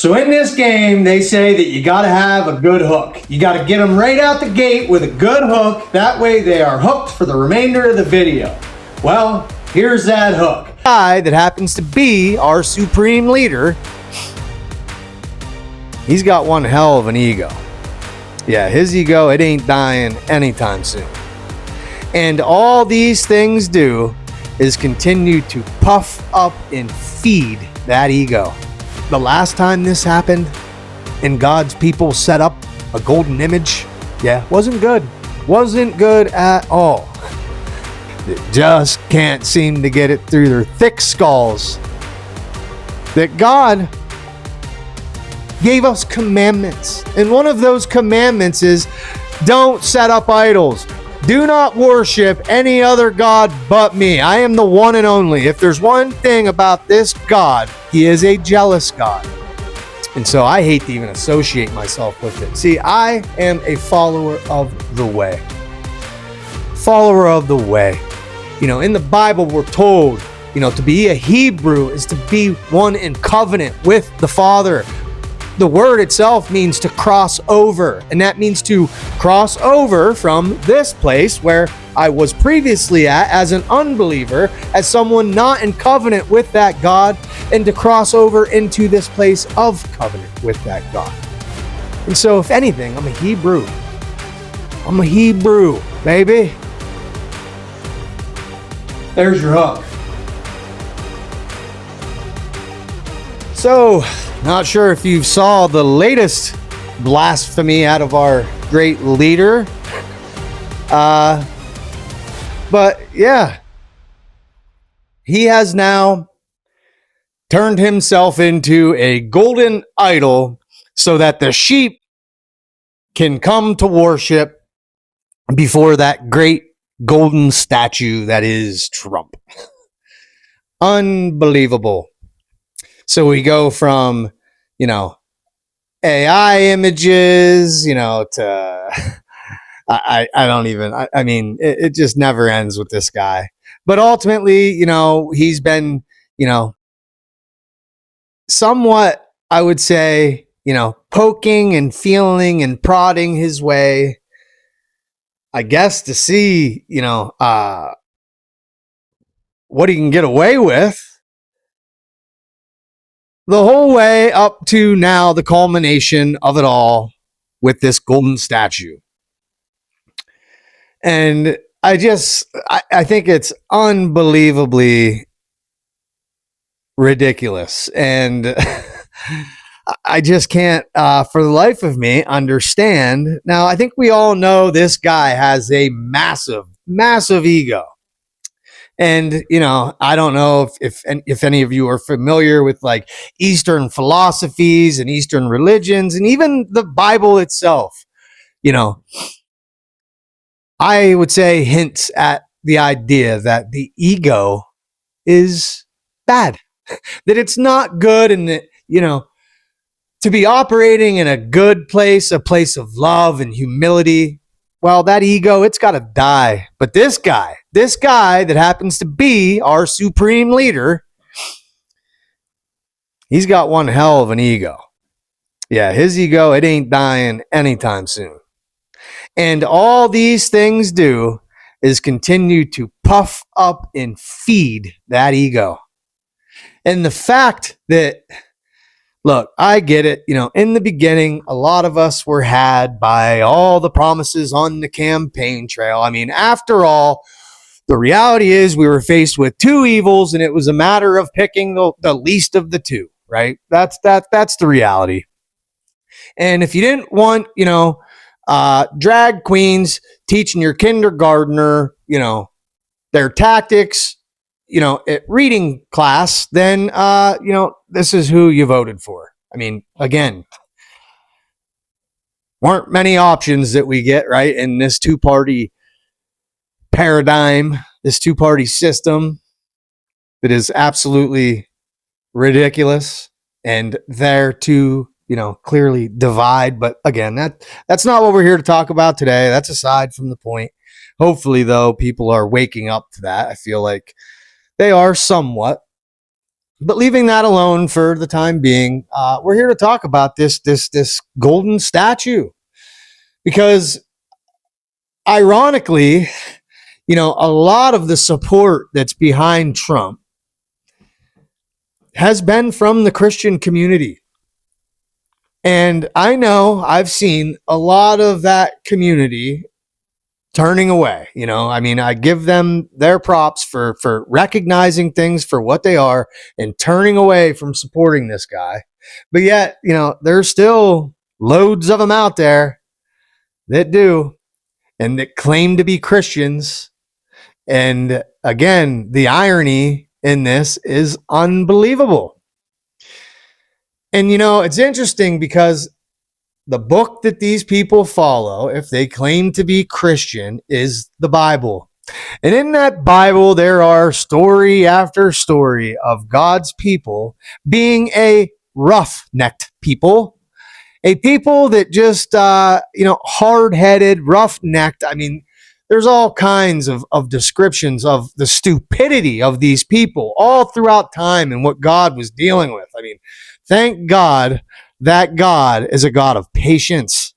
So in this game, they say that you got to have a good hook. You got to get them right out the gate with a good hook. That way they are hooked for the remainder of the video. Well, here's that hook. Guy that happens to be our supreme leader, he's got one hell of an ego. Yeah, his ego, it ain't dying anytime soon. And all these things do is continue to puff up and feed that ego. The last time this happened and God's people set up a golden image, wasn't good. Wasn't good at all. They just can't seem to get it through their thick skulls that God gave us commandments. And one of those commandments is don't set up idols. Do not worship any other God but me. I am the one and only. If there's one thing about this God, he is a jealous God. And so I hate to even associate myself with it. See, I am a follower of the way. Follower of the way. You know, in the Bible, we're told, to be a Hebrew is to be one in covenant with the Father. The word itself means to cross over, and that means to cross over from this place where I was previously at as an unbeliever, as someone not in covenant with that God, and to cross over into this place of covenant with that God. And so, if anything, I'm a Hebrew. I'm a Hebrew, baby. There's your hook. So, not sure if you saw the latest blasphemy out of our great leader. But yeah, he has now turned himself into a golden idol so that the sheep can come to worship before that great golden statue that is Trump. Unbelievable. So we go from, AI images, to I don't even, I mean, it just never ends with this guy. But ultimately, he's been, somewhat, I would say, poking and feeling and prodding his way, I guess, to see, what he can get away with. The whole way up to now, the culmination of it all with this golden statue. And I think it's unbelievably ridiculous. And I just can't, for the life of me, understand. Now, I think we all know this guy has a massive, massive ego. And, I don't know if any of you are familiar with like Eastern philosophies and Eastern religions and even the Bible itself, I would say hints at the idea that the ego is bad, that it's not good, and that, to be operating in a good place, a place of love and humility, well, that ego, it's got to die. But this guy that happens to be our supreme leader, he's got one hell of an ego. Yeah, his ego, it ain't dying anytime soon. And all these things do is continue to puff up and feed that ego. And the fact that, look, I get it. In the beginning, a lot of us were had by all the promises on the campaign trail. I mean, after all, the reality is we were faced with two evils, and it was a matter of picking the least of the two, right? That's the reality. And if you didn't want, drag queens teaching your kindergartner, their tactics, at reading class, then, this is who you voted for. I mean, again, weren't many options that we get, right, in this two-party paradigm, this two-party system that is absolutely ridiculous and there to, clearly divide. But again, that's not what we're here to talk about today. That's aside from the point. Hopefully, though, people are waking up to that. I feel like they are somewhat. But leaving that alone for the time being, we're here to talk about this golden statue, because ironically, a lot of the support that's behind Trump has been from the Christian community. And I know I've seen a lot of that community turning away. I give them their props for recognizing things for what they are and turning away from supporting this guy. But yet, there's still loads of them out there that do, and that claim to be Christians. And again, the irony in this is unbelievable. And it's interesting because the book that these people follow, if they claim to be Christian, is the Bible. And in that Bible, there are story after story of God's people being a rough-necked people, a people that just, hard-headed, rough-necked. There's all kinds of descriptions of the stupidity of these people all throughout time and what God was dealing with. Thank God that God is a God of patience,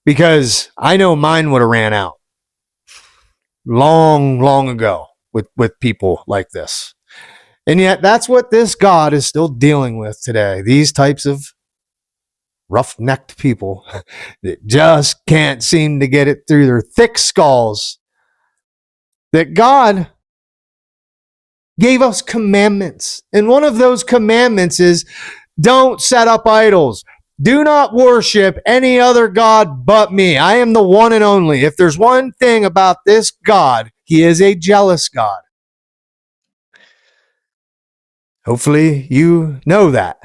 because I know mine would have ran out long, long ago with people like this. And yet that's what this God is still dealing with today. These types of rough-necked people that just can't seem to get it through their thick skulls that God gave us commandments. And one of those commandments is, don't set up idols. Do not worship any other God but me. I am the one and only. If there's one thing about this God, he is a jealous God. Hopefully you know that.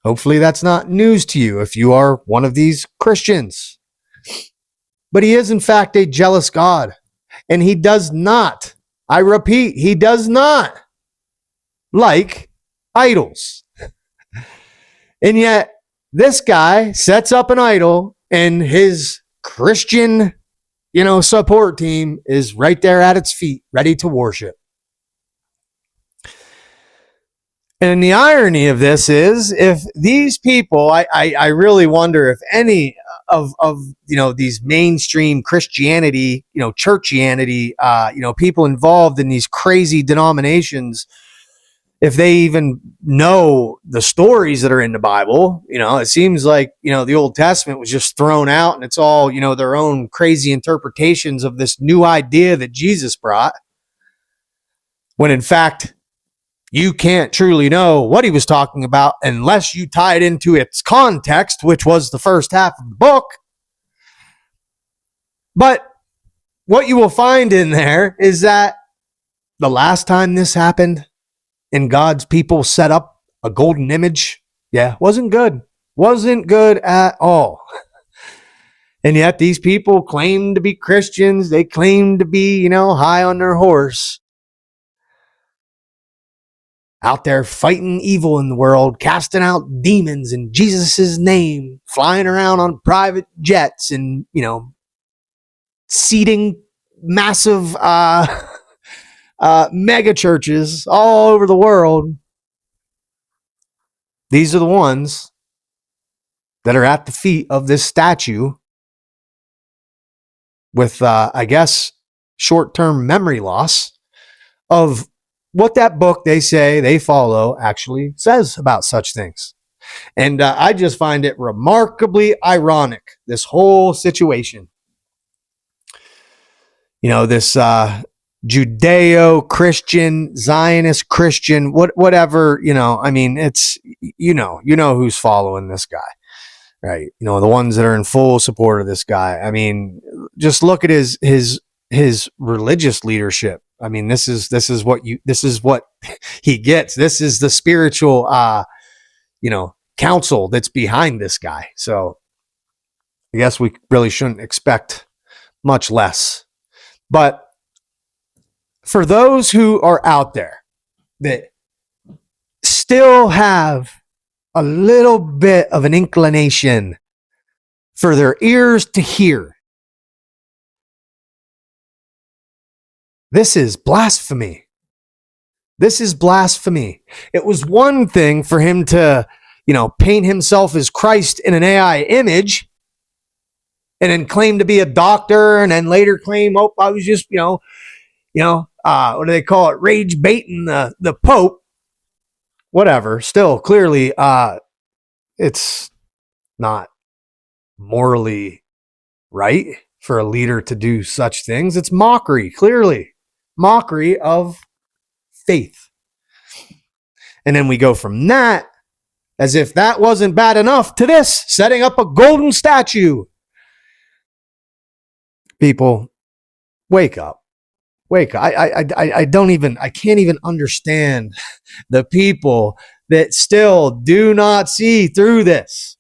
Hopefully that's not news to you if you are one of these Christians. But he is in fact a jealous God. And he does not, I repeat, he does not like idols. And yet, this guy sets up an idol, and his Christian, support team is right there at its feet, ready to worship. And the irony of this is, if these people, I really wonder if any of these mainstream Christianity, churchianity, people involved in these crazy denominations, if they even know the stories that are in the Bible. It seems like, the Old Testament was just thrown out, and it's all, their own crazy interpretations of this new idea that Jesus brought, when in fact, you can't truly know what he was talking about unless you tie it into its context, which was the first half of the book. But what you will find in there is that the last time this happened, and God's people set up a golden image, wasn't good. Wasn't good at all. And yet these people claim to be Christians. They claim to be, high on their horse, out there fighting evil in the world, casting out demons in Jesus' name, flying around on private jets, and, seating massive mega churches all over the world. These are the ones that are at the feet of this statue with, I guess, short-term memory loss of what that book they say they follow actually says about such things. And I just find it remarkably ironic, this whole situation. This Judeo-Christian, Zionist Christian, whatever, it's, who's following this guy, right? The ones that are in full support of this guy. Just look at his religious leadership. This is what he gets. This is the spiritual, counsel that's behind this guy. So I guess we really shouldn't expect much less. But for those who are out there that still have a little bit of an inclination for their ears to hear, this is blasphemy. This is blasphemy. It was one thing for him to, paint himself as Christ in an AI image and then claim to be a doctor and then later claim, oh, I was just, what do they call it? Rage baiting the Pope. Whatever. Still, clearly, it's not morally right for a leader to do such things. It's mockery, clearly. Mockery of faith. And then we go from that, as if that wasn't bad enough, to this, setting up a golden statue. People, wake up. Wake up. I can't even understand the people that still do not see through this.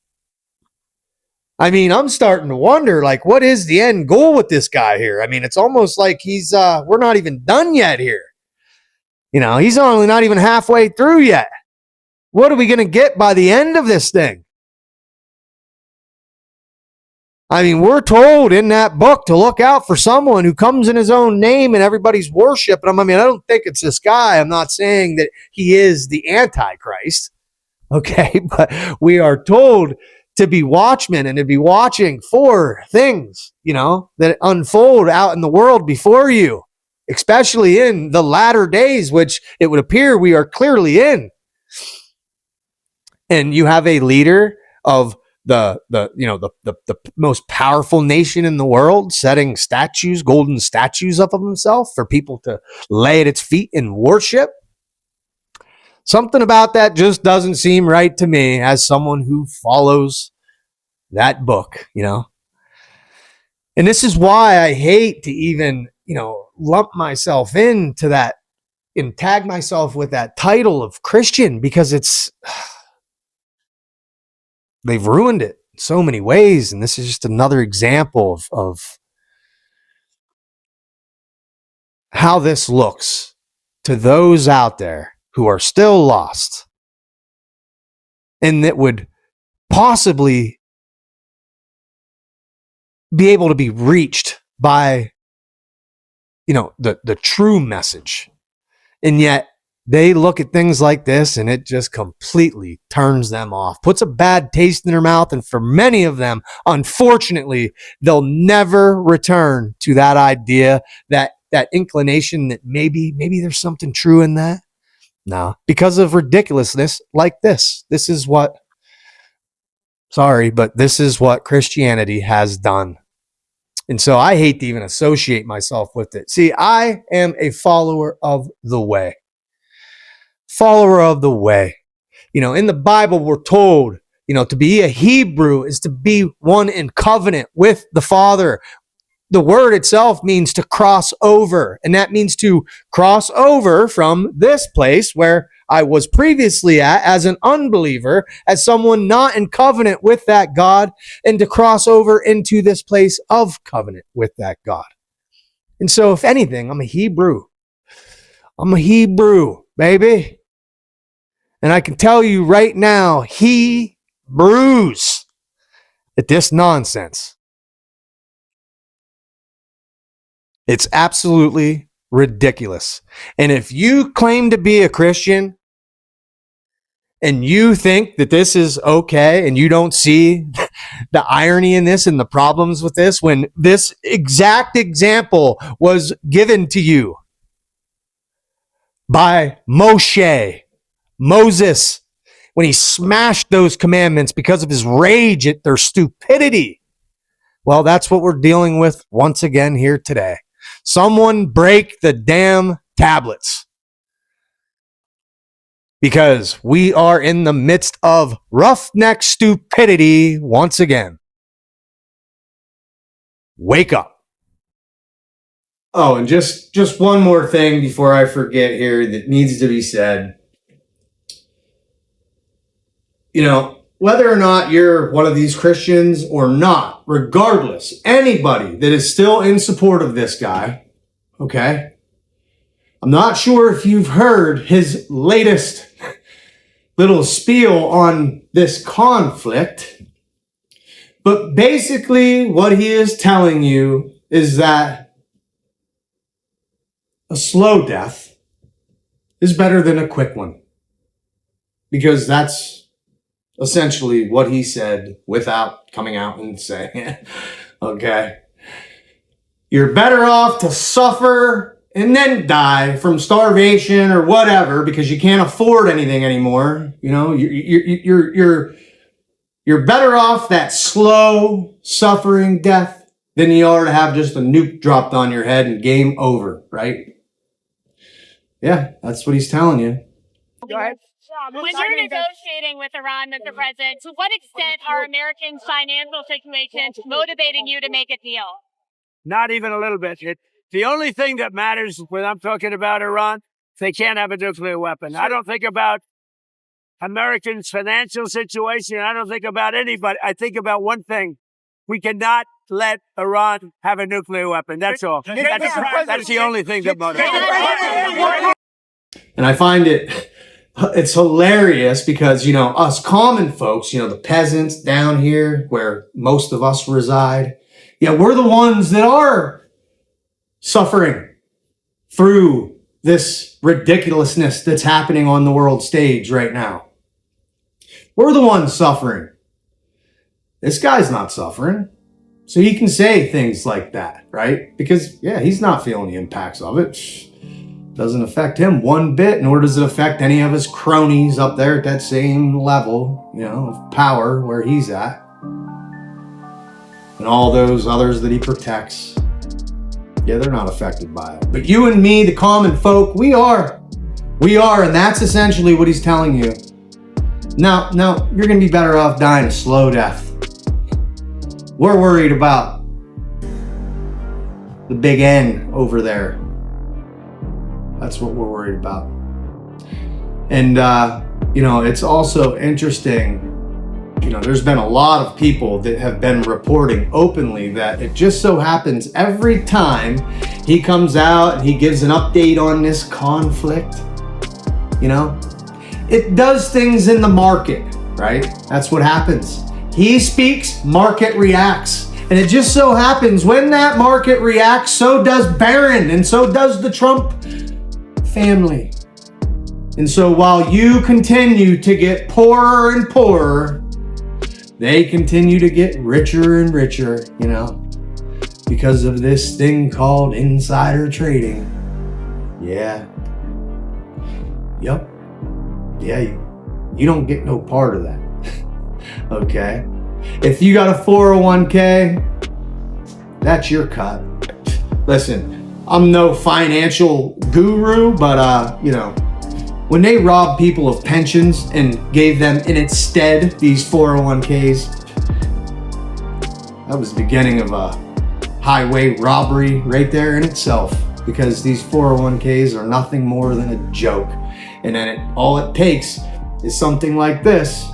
I mean, I'm starting to wonder, like, what is the end goal with this guy here? I mean, it's almost like we're not even done yet here. He's only not even halfway through yet. What are we going to get by the end of this thing? I mean, we're told in that book to look out for someone who comes in his own name and everybody's worshiping him. I mean, I don't think it's this guy. I'm not saying that he is the Antichrist. Okay, but we are told to be watchmen and to be watching for things, that unfold out in the world before you, especially in the latter days, which it would appear we are clearly in. And you have a leader of the most powerful nation in the world setting statues, golden statues up of himself for people to lay at its feet and worship. Something about that just doesn't seem right to me as someone who follows that book, And this is why I hate to even, lump myself into that and tag myself with that title of Christian, because they've ruined it in so many ways. And this is just another example of how this looks to those out there who are still lost and that would possibly be able to be reached by, the true message. And yet they look at things like this and it just completely turns them off, puts a bad taste in their mouth. And for many of them, unfortunately, they'll never return to that idea, that inclination that maybe there's something true in that. No, because of ridiculousness like this. This is what Christianity has done. And so I hate to even associate myself with it. See, I am a follower of the way. Follower of the way. In the Bible, we're told, to be a Hebrew is to be one in covenant with the Father. The word itself means to cross over, and that means to cross over from this place where I was previously at as an unbeliever, as someone not in covenant with that God, and to cross over into this place of covenant with that God. And so, if anything, I'm a Hebrew. I'm a Hebrew, baby. And I can tell you right now, Hebrews at this nonsense. It's absolutely ridiculous. And if you claim to be a Christian and you think that this is okay and you don't see the irony in this and the problems with this, when this exact example was given to you by Moses, when he smashed those commandments because of his rage at their stupidity. Well, that's what we're dealing with once again here today. Someone break the damn tablets, because we are in the midst of roughneck stupidity once again. Wake up. Oh, and just one more thing before I forget here that needs to be said. Whether or not you're one of these Christians or not, regardless, anybody that is still in support of this guy, okay? I'm not sure if you've heard his latest little spiel on this conflict, but basically what he is telling you is that a slow death is better than a quick one. Because that's essentially what he said without coming out and saying it. Okay. You're better off to suffer and then die from starvation or whatever because you can't afford anything anymore. You know, you're better off that slow suffering death than you are to have just a nuke dropped on your head and game over, right? Yeah, that's what he's telling you. Go ahead. When you're negotiating with Iran, Mr. President, to what extent are Americans' financial situations motivating you to make a deal? Not even a little bit. The only thing that matters when I'm talking about Iran, they can't have a nuclear weapon. I don't think about Americans' financial situation. I don't think about anybody. I think about one thing. We cannot let Iran have a nuclear weapon. That's all. That's the only thing that motivates. And I find it's hilarious because, you know, us common folks, you know, the peasants down here where most of us reside, yeah, we're the ones that are suffering through this ridiculousness that's happening on the world stage right now. We're the ones suffering. This guy's not suffering. So he can say things like that, right? Because, yeah, he's not feeling the impacts of it. Doesn't affect him one bit, nor does it affect any of his cronies up there at that same level, you know, of power where he's at. And all those others that he protects. Yeah, they're not affected by it. But you and me, the common folk, we are. We are, and that's essentially what he's telling you. No, you're going to be better off dying a slow death. We're worried about the big N over there. That's what we're worried about. And, you know, it's also interesting. You know, there's been a lot of people that have been reporting openly that it just so happens every time he comes out and he gives an update on this conflict, you know, it does things in the market, right? That's what happens. He speaks, market reacts. And it just so happens when that market reacts, so does Barron and so does the Trump family. And so while you continue to get poorer and poorer, they continue to get richer and richer, you know, because of this thing called insider trading. Yeah. Yep. Yeah, you don't get no part of that. Okay? If you got a 401k, that's your cut. Listen, I'm no financial guru, but, you know, when they robbed people of pensions and gave them in its stead these 401ks, that was the beginning of a highway robbery right there in itself, because these 401ks are nothing more than a joke. And then all it takes is something like this.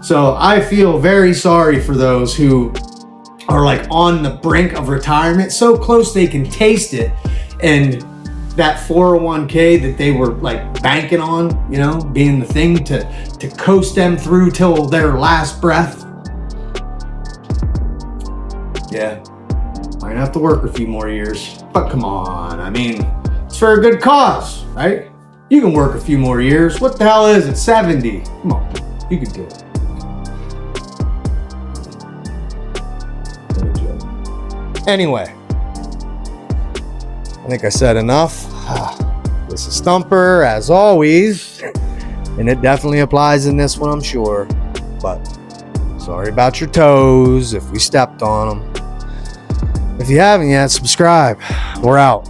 So I feel very sorry for those who are like on the brink of retirement, so close they can taste it, and that 401k that they were like banking on, you know, being the thing to coast them through till their last breath. Yeah, might have to work a few more years, but come on, I mean, it's for a good cause, right? You can work a few more years. What the hell is it? 70? Come on, you can do it. Anyway, I think I said enough. This is Stumper, as always, and it definitely applies in this one, I'm sure. But sorry about your toes if we stepped on them. If you haven't yet, subscribe. We're out.